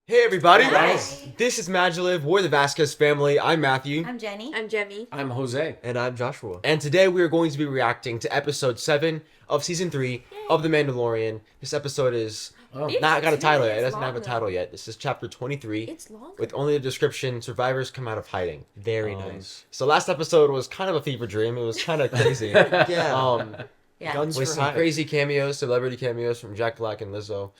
Hey everybody! Hi. This is MaJeliv. We're the Vasquez family. I'm Matthew. I'm Jenny. I'm Jemmy. I'm Jose. And I'm Joshua. And today we are going to be reacting to episode 7 of season 3 of The Mandalorian. This episode is not got a title yet. It doesn't have a title yet. This is chapter 23. It's long. With only the description, survivors come out of hiding. Very nice. So last episode was kind of a fever dream. It was kind of crazy. Yeah. Yeah. Guns With for some hire. crazy cameos, celebrity cameos from Jack Black and Lizzo.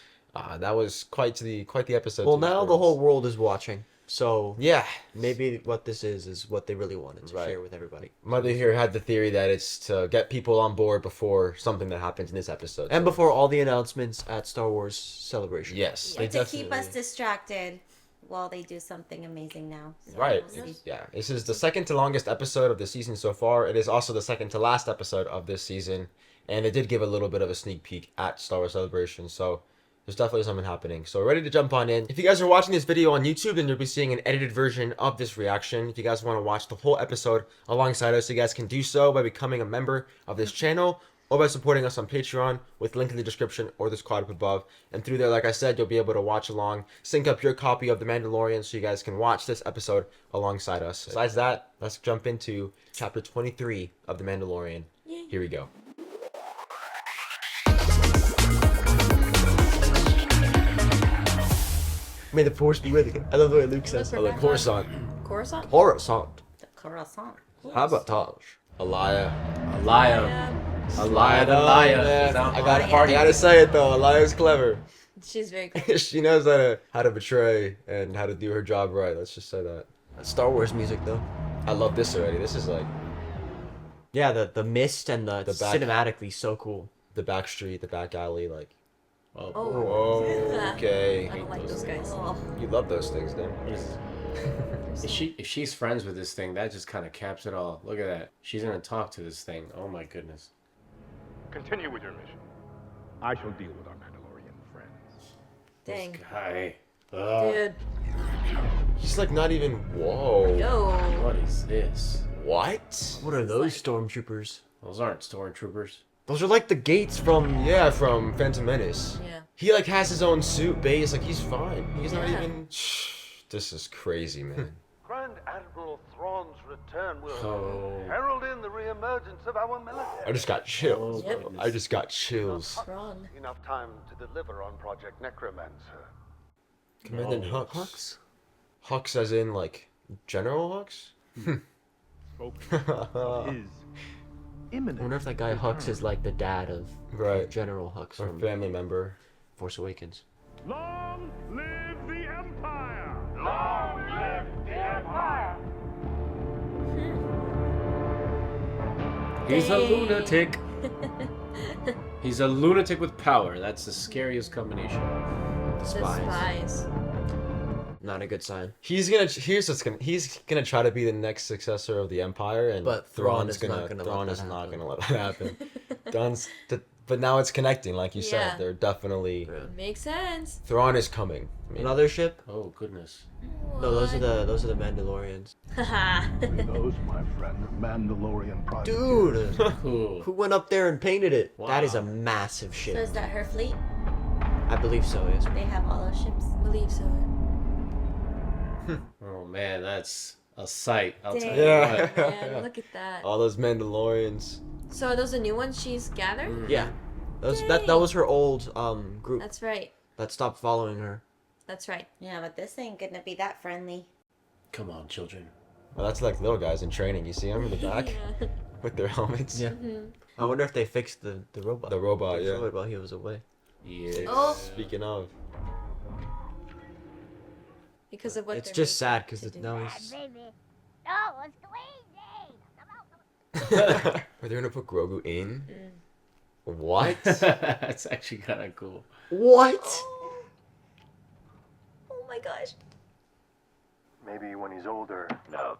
That was quite the episode. Well, to now the experience. whole world is watching. So Yeah. maybe what this is what they really wanted to Right. share with everybody. Mother here had the theory that it's to get people on board before something that happens in this episode. And So- before all the announcements at Star Wars Celebration. yes, Yeah, they to keep us definitely- distracted while they do something amazing now. So Right. we'll see. Yeah. This is the second to longest episode of the season so far. It is also the second to last episode of this season. And they did give a little bit of a sneak peek at Star Wars Celebration. So there's definitely something happening. So we're ready to jump on in. If you guys are watching this video on YouTube, then you'll be seeing an edited version of this reaction. If you guys want to watch the whole episode alongside us, you guys can do so by becoming a member of this channel or by supporting us on Patreon with link in the description or the squad up above. And through there, like I said, you'll be able to watch along, sync up your copy of The Mandalorian so you guys can watch this episode alongside us. Besides that, let's jump into chapter 23 of The Mandalorian. Here we go. May the force be with you. I love the way Luke says. Oh, the Coruscant. Coruscant? Coruscant. The croissant. Sabotage. Alaya. Alaya. Alaya the Oh, liar. man. Is that I part? gotta say it though. Alaya's clever. She's very cool. She knows how to betray and how to do her job right. Let's just say that. Star Wars music though. I love this already. This is like Yeah, the mist and the back- cinematically so cool. the back street, the back alley. Like, Oh, Oh. okay. I don't like those guys. Oh, You love those things, then. if she's friends with this thing, that just kind of caps it all. Look at that. She's gonna talk to this thing. Oh my goodness. Continue with your mission. I shall deal with our Mandalorian friends. Dang. This guy. Ugh. Dude. He's like not even. Whoa. Yo. What is this? What? What are those stormtroopers? Those aren't stormtroopers. Those are like the gates from Yeah, from Phantom Menace. Yeah. He like has his own suit base. Like he's fine. He's not Yeah. even. This is crazy, man. Grand Admiral Thrawn's return will Oh. herald in the re-emergence of our military. I just got chills. Yep. bro. I just got chills. Wrong. Enough time to deliver on Project Necromancer. Commandant Hux. Hux as in like General Hux? Spoken is I imminent. wonder if that guy Hux is like the dad of Right. General Hux Or from family member. Force Awakens. Long live the Empire! Long live the Empire! He's a Dang. lunatic. He's a lunatic with power. That's the scariest combination. The Spies. spies. Not a good sign. He's gonna try to be the next successor of the Empire, and But Thrawn Thrawn's is not gonna let Thrawn that is not happen. gonna let that happen. But now it's connecting, like you Yeah. said. They're definitely Makes sense. Thrawn is coming. I mean, Another ship? Oh goodness. No, those are the Mandalorians. Haha. Those, my friend, Mandalorian project. Dude, Cool. who went up there and painted it? That is a Wow. massive so ship. is that her fleet? I believe so. Yes. They have all those ships. Believe so. Oh man, that's a sight. I'll tell Dang. you Yeah. what. Man, look at that. all those Mandalorians. So are those the new ones she's gathered? Mm. Yeah. That was her old group That's right. that stopped following her. That's right. Yeah, but this ain't gonna be that friendly. Come on, children. Well, that's like little guys in training. You see them in the back Yeah. with their helmets. Yeah. I wonder if they fixed the robot. The robot, They yeah. showed it while he was away. Yeah. Oh, Speaking of, because of what It's they're just sad making because to do. now he's. are they gonna put Grogu in? What? That's actually kind of cool. What? Oh my gosh. Maybe when he's older. No.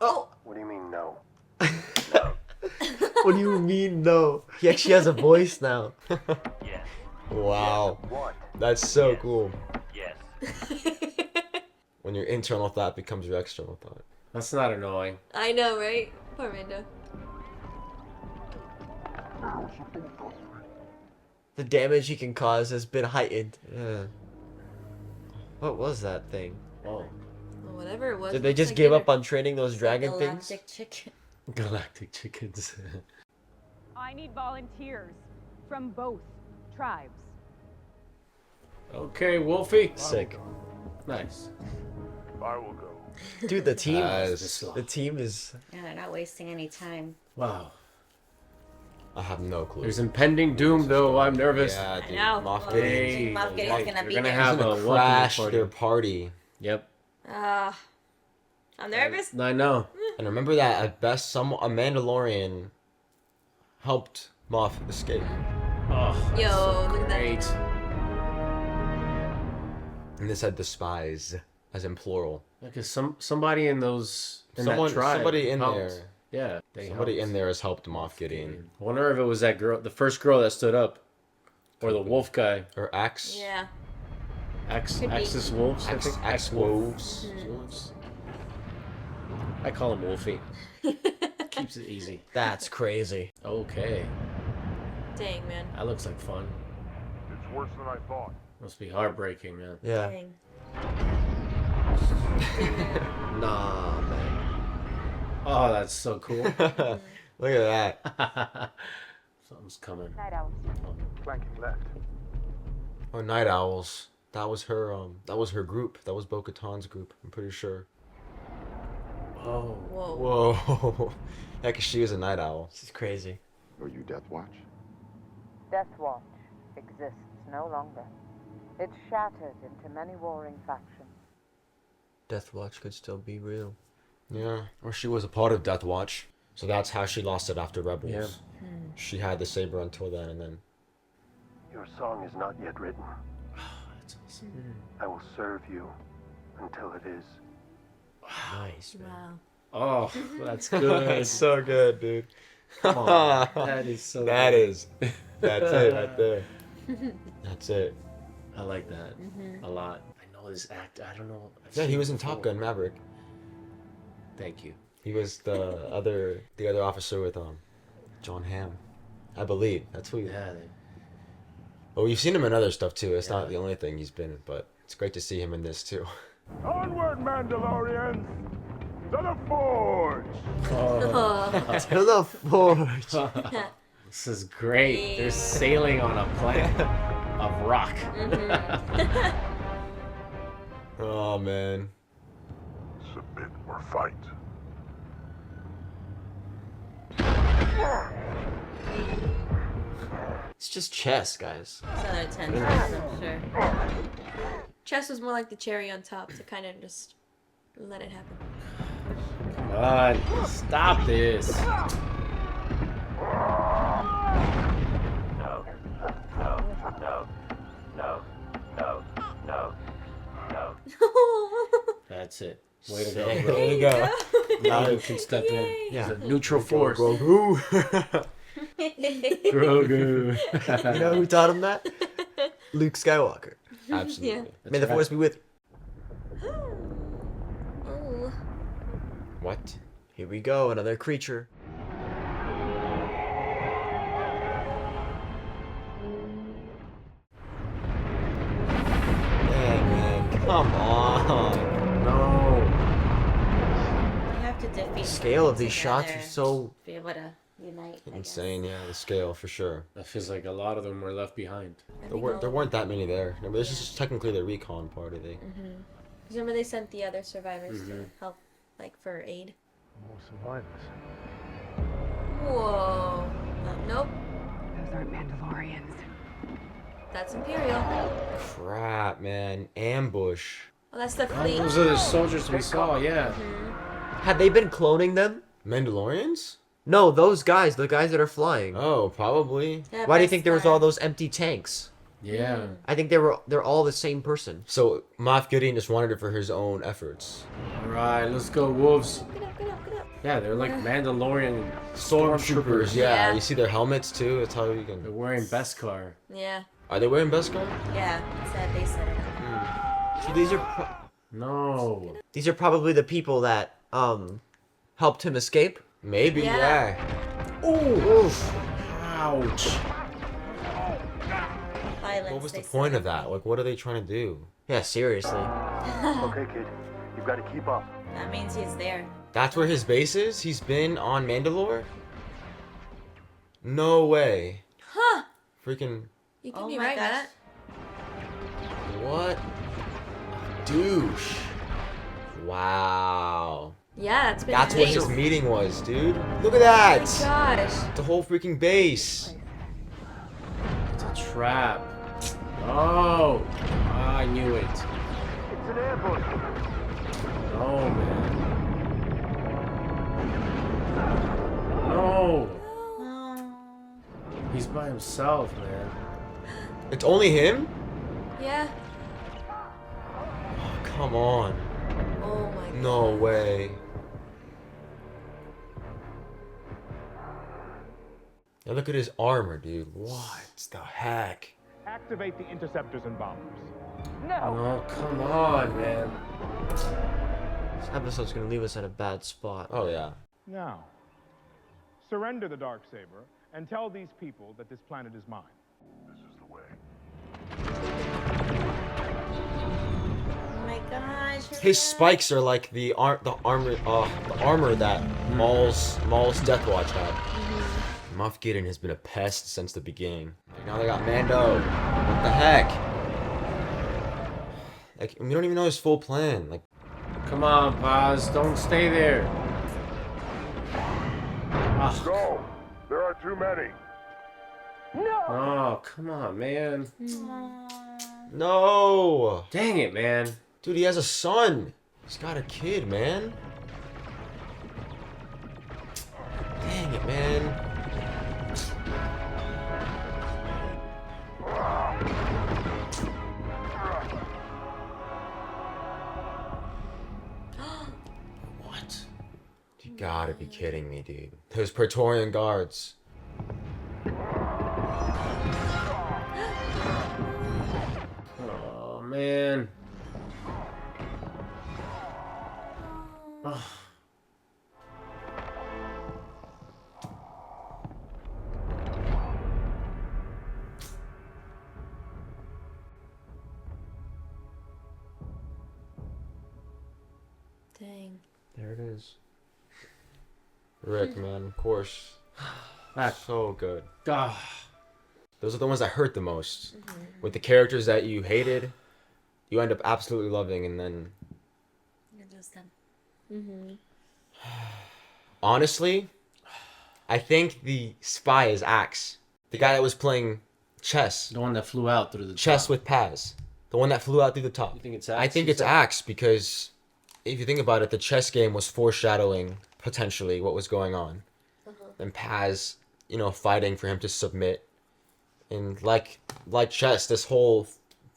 Oh. What do you mean, no? What do you mean no? He actually has a voice now. Yes. Wow, What? that's so cool. Yes. When your internal thought becomes your external thought. That's not annoying. I know, right? Poor Mando. The damage he can cause has been heightened. Yeah. What was that thing? Oh, Well, whatever it was. Did they looks just like give they're- up on training those dragon things? Galactic chicken. galactic chickens. I need volunteers from both tribes. Okay, Wolfie. Sick. Nice. I will go. Dude, the team Nice. the team is Yeah, they're not wasting any time. Wow. I have no clue. There's impending doom, though. I'm nervous. Yeah, I dude. know. Moff Well, Gideon. Moff Gideon's Like, gonna they're be gonna there. have He's a gonna welcome crash party. their party. Yep. I'm nervous. I know. And remember that at best, a Mandalorian helped Moff escape. Oh, that's Yo, so look at that. great. And they said the spies, as in plural. Because somebody in those Someone- that tribe somebody in helped. there. Yeah, they Somebody helped. in there has helped Moff Gideon. I wonder if it was that girl, the first girl that stood up, or the wolf guy. Or Axe. Yeah. Axis Could be. wolves. I Axe, think. Axe Wolves. Wolves. I call him Wolfie. Keeps it easy. that's crazy. Okay, Dang, man. that looks like fun. It's worse than I thought. Must be heartbreaking, man. Yeah. Dang. Nah, man. Oh, that's so cool. Look at that. Something's coming. Night owls. Flanking left. Oh, Night Owls. That was her. That was her group. That was Bo-Katan's group. I'm pretty sure. Oh, Whoa. Whoa. Yeah, 'cause she was a Night Owl. This is crazy. Are you Death Watch? Death Watch exists no longer. It's shattered into many warring factions. Death Watch could still be real. Yeah. Or she was a part of Death Watch. So that's how she lost it after Rebels. Yeah. She had the saber until then, and then. Your song is not yet written. that's awesome. I will serve you until it is. Nice, man. Wow. Oh, that's good. That's so good, dude. Come on, that is so. That good. is. That's it right there. That's it. I like that a lot. I know this act. I don't know. I've Yeah, seen he it was in Top before. Gun Maverick. Thank you. He was the other officer with John Hamm, I believe. That's who. Yeah. Well, we've seen him in other stuff too. It's Yeah. not the only thing he's been in, but it's great to see him in this too. Onward, Mandalorians! To the Forge! To the forge. This is great. They're sailing on a planet of rock. Oh man. Submit or fight. It's just chess, guys. It's another 10 times, I'm sure. Chess was more like the cherry on top to kind of just let it happen. Come on, stop this. That's it. Way to go, Sick. bro. There you go. Now you can step in. Yeah. It's a neutral force. Grogu. Grogu. You know who taught him that? Luke Skywalker. Absolutely. May the force be with you. Oh. What? Here we go, another creature. Dang, man. Come on. No. You have to defeat The scale of them these shots together are so... to be able to unite. I guess. Insane, yeah, the scale for sure. That feels like a lot of them were left behind. There weren't that many there. No, but this is technically the recon party. They. Remember they sent the other survivors to help, like for aid. More survivors. Whoa. Nope. Those aren't Mandalorians. That's Imperial. Crap, man. Ambush. Well, that's the Oh, fleet. those are the soldiers we saw, yeah. Had they been cloning them? Mandalorians? No, those guys, the guys that are flying. Oh, probably. Yeah, Why do you by think there was Star. all those empty tanks? Yeah. I think they're all the same person. So Moff Gideon just wanted it for his own efforts. Alright, let's go, wolves. Get up, get up, get up. Yeah, they're like Mandalorian Stormtroopers, yeah. Yeah. You see their helmets too. That's how you They're can. wearing Beskar. Yeah. Are they wearing Beskar? Yeah, it said they set it up. So No. these are probably the people that helped him escape. Maybe, Yeah. yeah. Ooh. Ouch. Violence, What was they the point said. of that? Like, what are they trying to do? Yeah, seriously. Okay, kid. You've got to keep up. That means he's there. That's where his base is? He's been on Mandalore? No way. Huh. Freaking... You can Oh be my right, gosh. Matt. What a douche. Wow. Yeah, that's been That's what amazing. his meeting was, dude. Look at Oh that. my gosh. The whole freaking base. It's a trap. Oh, I knew it. It's an ambush. Oh man. No. He's by himself, man. It's only him? Yeah. Oh, come on. Oh my god. No way. Now look at his armor, dude. What the heck? Activate the interceptors and bombers. No, come on, man. This episode's gonna leave us at a bad spot. Oh, yeah. Now, surrender the Darksaber and tell these people that this planet is mine. This is the way. Oh my gosh. His spikes are like the armor that Maul's Death Watch had. Moff Gideon has been a pest since the beginning. Now they got Mando. What the heck? Like, we don't even know his full plan. Like, Come on, Paz. Don't stay there. Ah, Go! There are too many. oh, come on, man. no! Dang it, man. Dude, he has a son. He's got a kid, man. Dang it, man. What? You gotta be kidding me, dude. Those Praetorian guards. Oh, man. Ah. Dang. There it is. Rick, man, of course. That- So good. Ah. Those are the ones that hurt the most. With the characters that you hated, you end up absolutely loving, and then You lose them. honestly, I think the spy is Axe, the guy that was playing chess, The one that flew out through the chess top. with Paz, the one that flew out through the top. You think it's I Axe, think you it's said? Axe because if you think about it, the chess game was foreshadowing potentially what was going on, and Paz, fighting for him to submit. And like chess, this whole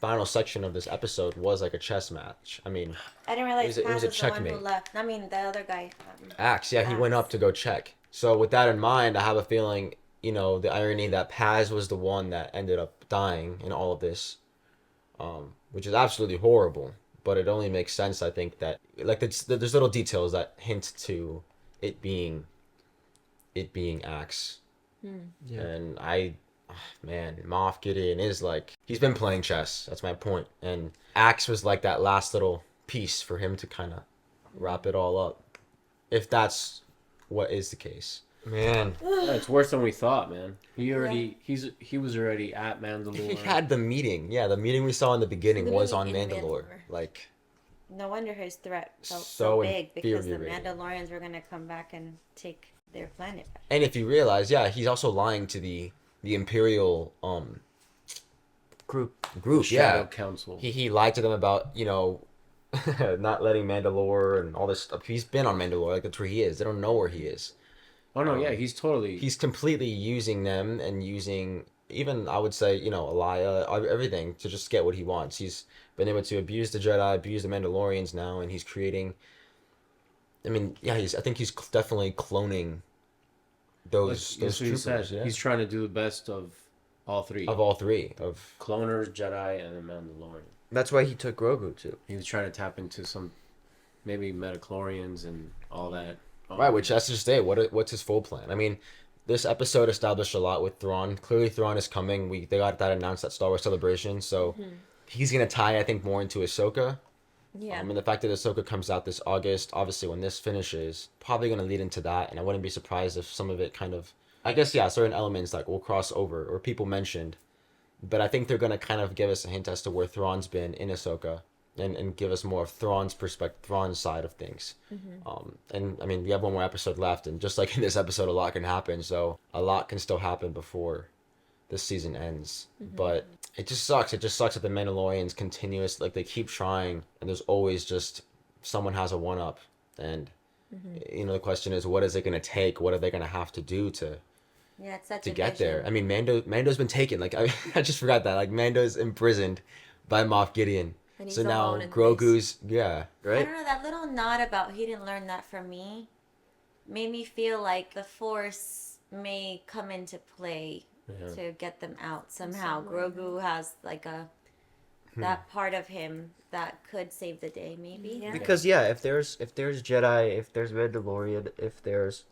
final section of this episode was like a chess match. I mean, I didn't realize It was a Paz was the one who checkmate. left. I mean, the other guy. Axe, yeah, he went up to go check. So with that in mind, I have a feeling, the irony that Paz was the one that ended up dying in all of this, which is absolutely horrible. But it only makes sense, I think, that like there's little details that hint to it being Axe. Yeah. And man, Moff Gideon is like, he's been playing chess. That's my point. And Axe was like that last little piece for him to kind of wrap it all up. If that's what is the case. Man. Yeah, it's worse than we thought, man. He was already at Mandalore. He had the meeting. Yeah, the meeting we saw in the beginning was on Literally in Mandalore. Mandalore. Like, No wonder his threat felt So so big because the infuriating. Mandalorians were gonna come back and take their planet back. and if you realize, yeah, he's also lying to the Imperial Group. group. Shadow Yeah. Council. He lied to them about, not letting Mandalore and all this stuff. He's been on Mandalore, like that's where he is. They don't know where he is. Oh no, yeah, he's totally. He's completely using them and using even, I would say, Elia, everything to just get what he wants. He's been able to abuse the Jedi, abuse the Mandalorians now, and he's creating. I mean, yeah, I think he's definitely cloning those That's what he troopers. said. Yeah? He's trying to do the best of all three. Of all three of. Cloners, Jedi, and the Mandalorian. That's why he took Grogu too. He was trying to tap into some, maybe metachlorians and all that. Right, which that's just it. What's his full plan? I mean, this episode established a lot with Thrawn. Clearly, Thrawn is coming. They got that announced at Star Wars Celebration, so he's gonna tie, I think, more into Ahsoka Yeah. And the fact that Ahsoka comes out this August, obviously when this finishes, probably going to lead into that. And I wouldn't be surprised if some of it kind of, I guess, yeah, certain elements like will cross over or people mentioned. But I think they're going to kind of give us a hint as to where Thrawn's been in Ahsoka and give us more of Thrawn's perspective, Thrawn's side of things. And I mean, we have one more episode left. And just like in this episode, a lot can happen. So a lot can still happen before this season ends. But it just sucks. It just sucks that the Mandalorians continuous, like they keep trying and there's always just someone has a one up. And, you know, the question is, what is it going to take? What are they going to have to do to Yeah, it's such to a get there? vision. I mean, Mando's been taken. Like, I just forgot that. Like, Mando's imprisoned by Moff Gideon. And he's So now alone in Grogu's, yeah. I Right? don't know, that little nod about he didn't learn that from me made me feel like the Force may come into play to get them out somehow. some way, Grogu has like that part of him that could save the day, maybe. Yeah. Because if there's Jedi, if there's Mandalorian, if there's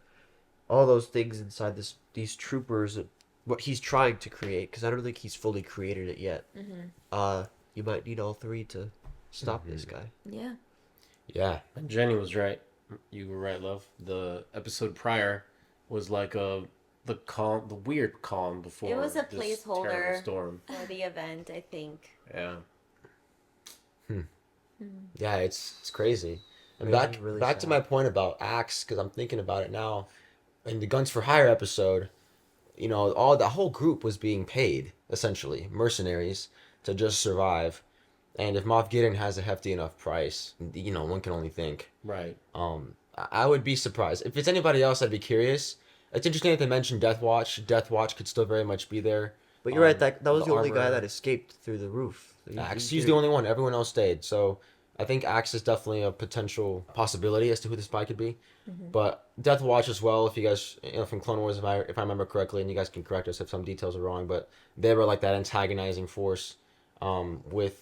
all those things inside these troopers, what he's trying to create, because I don't think he's fully created it yet. You might need all three to stop this guy. Yeah. Yeah. And Jenny was right. You were right, love. The episode prior was like the weird calm before. It was a this placeholder terrible storm. for the event, I think. Yeah. Yeah, it's crazy. And Really, really back to sad. my point about Axe, because I'm thinking about it now. In the Guns for Hire episode, you know, all the whole group was being paid, essentially, mercenaries, to just survive. And if Moff Gideon has a hefty enough price, you know, one can only think. Right. I would be surprised. If it's anybody else, I'd be curious. It's interesting that they mentioned Death Watch. Death Watch could still very much be there. But you're right, that was the the only guy armor- that escaped through the roof. Axe, he's the only one. Everyone else stayed. So I think Axe is definitely a potential possibility as to who the spy could be. But Death Watch as well, if you guys, you know, from Clone Wars, if I remember correctly, and you guys can correct us if some details are wrong, but they were like that antagonizing force with,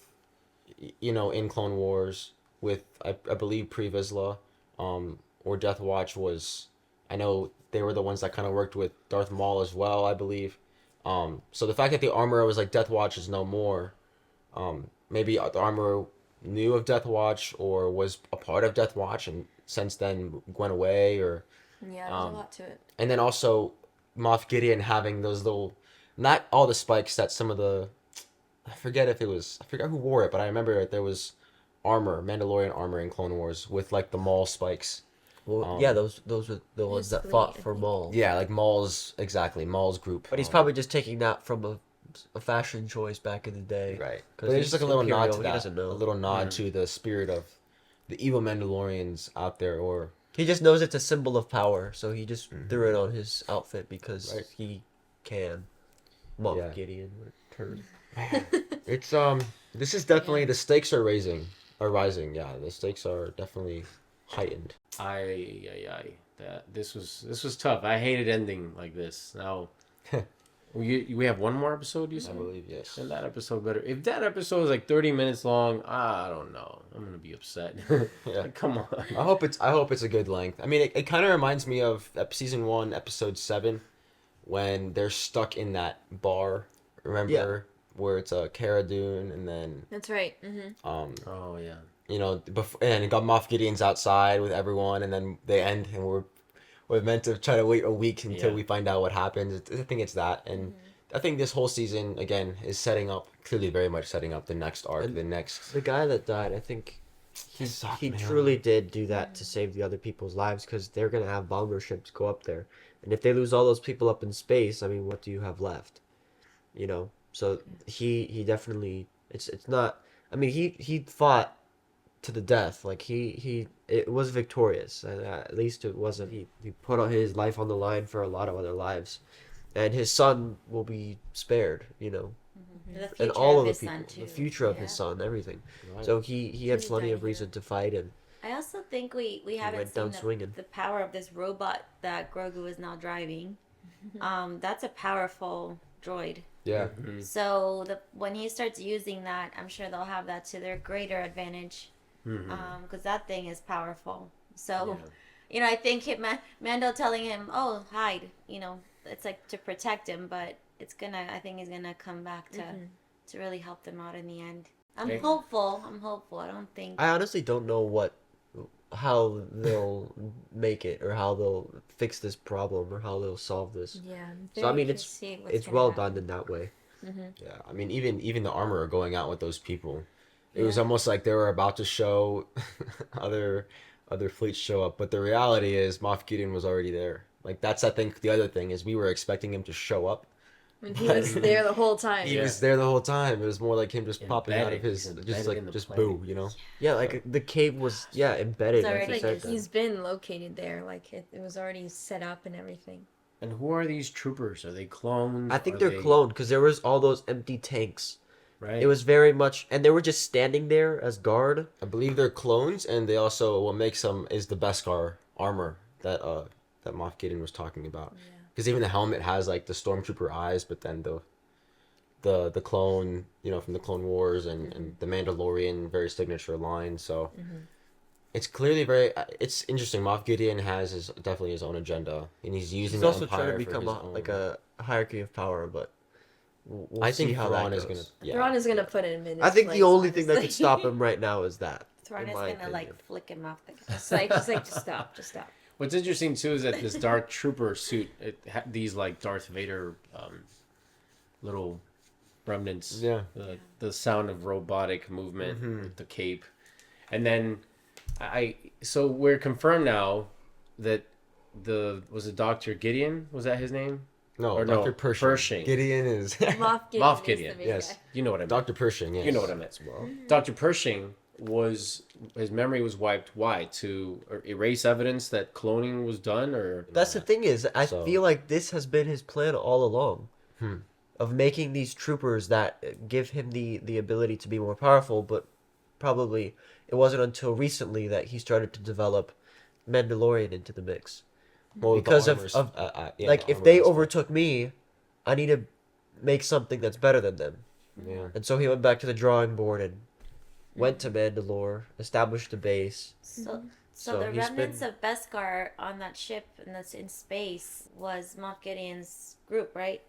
you know, in Clone Wars with, I believe, Pre Vizsla, or Death Watch was, I know they were the ones that kind of worked with Darth Maul as well, I believe. So the fact that the armorer was like Death Watch is no more. Maybe the armorer knew of Death Watch or was a part of Death Watch and since then went away, or Yeah, there's a lot to it. and then also Moff Gideon having those little, not all the spikes that some of the, I forget who wore it, but I remember there was Mandalorian armor in Clone Wars with like the Maul spikes. Well, yeah, those were the ones that Fleet, fought I for think. Maul. Yeah, like Maul's group. But he's probably just taking that from a fashion choice back in the day. right. 'Cause But it's just like a little nod to Imperial, he that. doesn't know. A little nod to the spirit of the evil Mandalorians out there, or He just knows it's a symbol of power, so he just threw it on his outfit because Right. he can. Moff Yeah. Gideon return. it's this is definitely, the stakes are rising. Yeah, the stakes are definitely heightened. That this was tough. I hated ending like this. Now, we have one more episode. You I said. believe, yes. And that episode better. If that episode is like 30 minutes long, I don't know. I'm gonna be upset. Yeah. Like, come on. I hope it's a good length. I mean, it kind of reminds me of season 1, episode 7, when they're stuck in that bar. Remember where it's a Cara Dune, and then That's right. Oh yeah. you know, and got Moff Gideon's outside with everyone, and then they end, and we're meant to try to wait a week until Yeah. we find out what happens. I think it's that, and I think this whole season again is clearly very much setting up the next arc, And the next. The guy that died, I think he sucked, he man. truly did do that to save the other people's lives because they're gonna have bomber ships go up there, and if they lose all those people up in space, I mean, what do you have left? You know, so he definitely it's not. I mean, he fought to the death. Like it was victorious, and at least it wasn't. He put his life on the line for a lot of other lives, and his son will be spared. You know, The future and all of the his people, son, too. the future of Yeah. his son, everything. Right. So he had He's plenty dying of reason to fight, and I also think we haven't went seen down swinging. the power of this robot that Grogu is now driving. That's a powerful droid. Yeah. So when he starts using that, I'm sure they'll have that to their greater advantage, because that thing is powerful. So, you know, I think Mando telling him, "Oh, hide," you know, it's like to protect him, but I think he's gonna come back to really help them out in the end. I'm Okay. hopeful. I don't think. I honestly don't know how they'll make it, or how they'll fix this problem, or how they'll solve this. Yeah. I'm So I very mean, curious to see what's it's gonna well happen. done in that way. Yeah, I mean, even the armorer going out with those people, it was Yeah. almost like they were about to show other fleets show up, but the reality is Moff Gideon was already there. Like that's I think the other thing is we were expecting him to show up. When he was there the whole time. He was there the whole time. It was more like him just popping out of Embedded. his He's just embedded like in the just plane. boo, you know. Yeah, like the cave was embedded. It's Like already you said, Like, he's been located there. Like it was already set up and everything. And who are these troopers? Are they clones? I think Are they're they- cloned because there was all those empty tanks. Right. It was very much, and they were just standing there as guard. I believe they're clones, and they also what makes them is the Beskar armor that Moff Gideon was talking about. Because even the helmet has like the stormtrooper eyes, but then the clone, you know, from the Clone Wars and the Mandalorian very signature line. So it's clearly it's interesting. Moff Gideon has definitely his own agenda, and he's using. He's the also Empire trying to for become his own. like a hierarchy of power, but we'll I see think how Thrawn that is goes. gonna. Yeah. Thrawn is gonna put him in. I his think place, the only thing that could honestly. stop him right now is that. Thrawn in is my gonna like opinion. flick him off the. just stop, just stop. What's interesting too is that this Dark Trooper suit, it had these like Darth Vader little remnants. Yeah. The sound of robotic movement with the cape, and then so we're confirmed now that was it Dr. Gideon? Was that his name? No, Or Dr. no, Pershing. Pershing. Gideon is Moff Gideon. Moff is Gideon, the main yes. guy. You know what I mean. Dr. Pershing. Yes. You know what I meant. Well, Dr. Pershing his memory was wiped. Why? To erase evidence that cloning was done, or That's the thing is, I So- feel like this has been his plan all along, Hmm. of making these troopers that give him the ability to be more powerful. But probably it wasn't until recently that he started to develop Mandalorian into the mix. well, the Because armors, of yeah, like the if armor they aspect. overtook me, I need to make something that's better than them. Yeah. And so he went back to the drawing board and went to Mandalore, established a base. So So the he's remnants been- of Beskar on that ship and that's in space was Moff Gideon's group, right?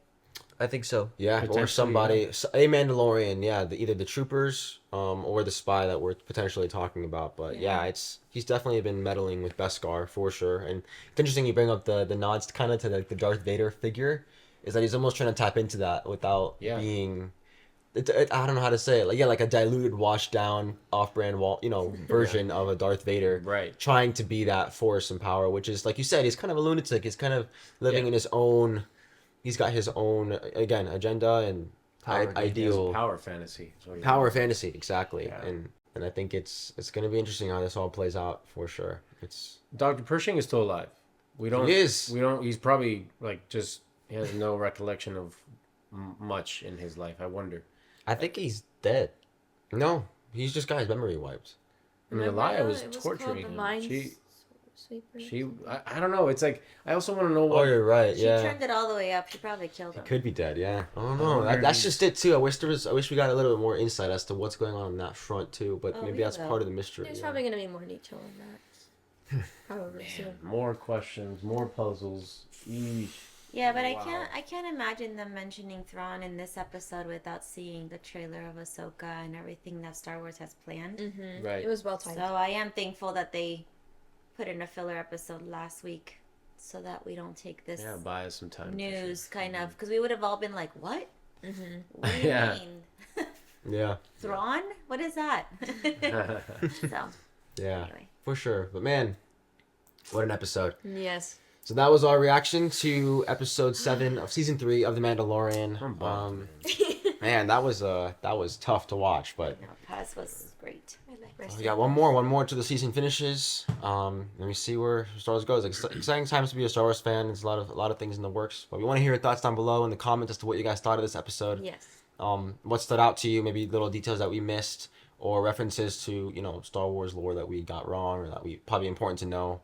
I think so. Yeah, or Potentially, somebody, a Mandalorian, yeah, either the troopers, or the spy that we're potentially talking about. But yeah, he's definitely been meddling with Beskar for sure. And it's interesting you bring up the nods kind of to like the Darth Vader figure, is that he's almost trying to tap into that without being. I don't know how to say it. Like like a diluted, washed down, off-brand version of a Darth Vader, Right. Trying to be that force and power, which is like you said, he's kind of a lunatic. He's kind of living in his own. He's got his own again agenda and Power. He has a ideal power fantasy. is what he power has. fantasy exactly. Yeah. And I think it's gonna be interesting how this all plays out for sure. It's Dr. Pershing is still alive. We don't. He is. We don't. He's probably he has no recollection of much in his life. I wonder. I think he's dead. no, he's just got his memory wiped. I mean, Remember, Elia was it was torturing called the him. Mind She Sweeper? I don't know. It's like I also want to know Oh, what. you're right. She Yeah, turned it all the way up. She probably killed him. could be dead. Yeah, I don't I know. wonder That's if just it too. I wish we got a little bit more insight as to what's going on that front too. But Oh, maybe we that's will. part of the mystery. There's yeah. probably gonna be more detail in that. Probably soon. More questions, more puzzles. Eesh. Yeah, but Wow. I can't imagine them mentioning Thrawn in this episode without seeing the trailer of Ahsoka and everything that Star Wars has planned. Mm-hmm. Right. It was well timed. So I am thankful that they put in a filler episode last week, so that we don't take this Yeah, buy us some time. for news sure. kind of, because we would have all been like, "What? Mm-hmm. What do you Yeah. mean, Yeah, Thrawn? What is that?" So yeah, anyway, for sure. But man, what an episode! Yes. So that was our reaction to episode 7 of season 3 of The Mandalorian. I'm bummed, Man, that was tough to watch, but no, Paz was great. we got one more till the season finishes. Let me see where Star Wars goes. Exciting times to be a Star Wars fan. There's a lot of things in the works, but we want to hear your thoughts down below in the comments as to what you guys thought of this episode. Yes. What stood out to you? Maybe little details that we missed, or references to Star Wars lore that we got wrong, or that we probably important to know.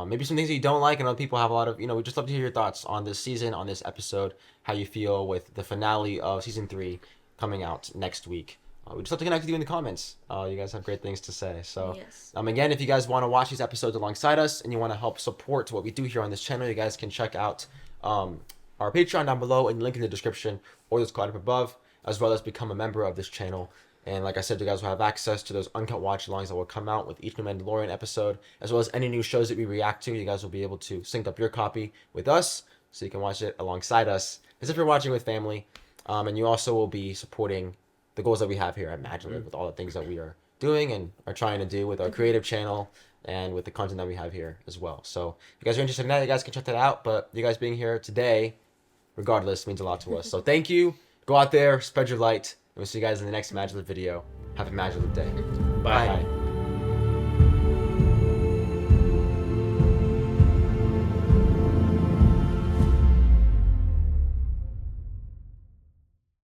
Maybe some things that you don't like, and other people have a lot of. We'd just love to hear your thoughts on this season, on this episode, how you feel with the finale of season 3 coming out next week. We'd just love to connect with you in the comments. You guys have great things to say. So, Yes. again, if you guys want to watch these episodes alongside us and you want to help support what we do here on this channel, you guys can check out our Patreon down below and link in the description, or the card up above, as well as become a member of this channel And like I said, you guys will have access to those uncut watch alongs that will come out with each new Mandalorian episode, as well as any new shows that we react to. You guys will be able to sync up your copy with us, so you can watch it alongside us, as if you're watching with family. And you also will be supporting the goals that we have here at MaJeliv with all the things that we are doing and are trying to do with our creative channel and with the content that we have here as well. So if you guys are interested in that, you guys can check that out. But you guys being here today, regardless, means a lot to us. So thank you. Go out there, spread your light, and we'll see you guys in the next MaJeliv video. Have a MaJeliv day. Bye. Bye.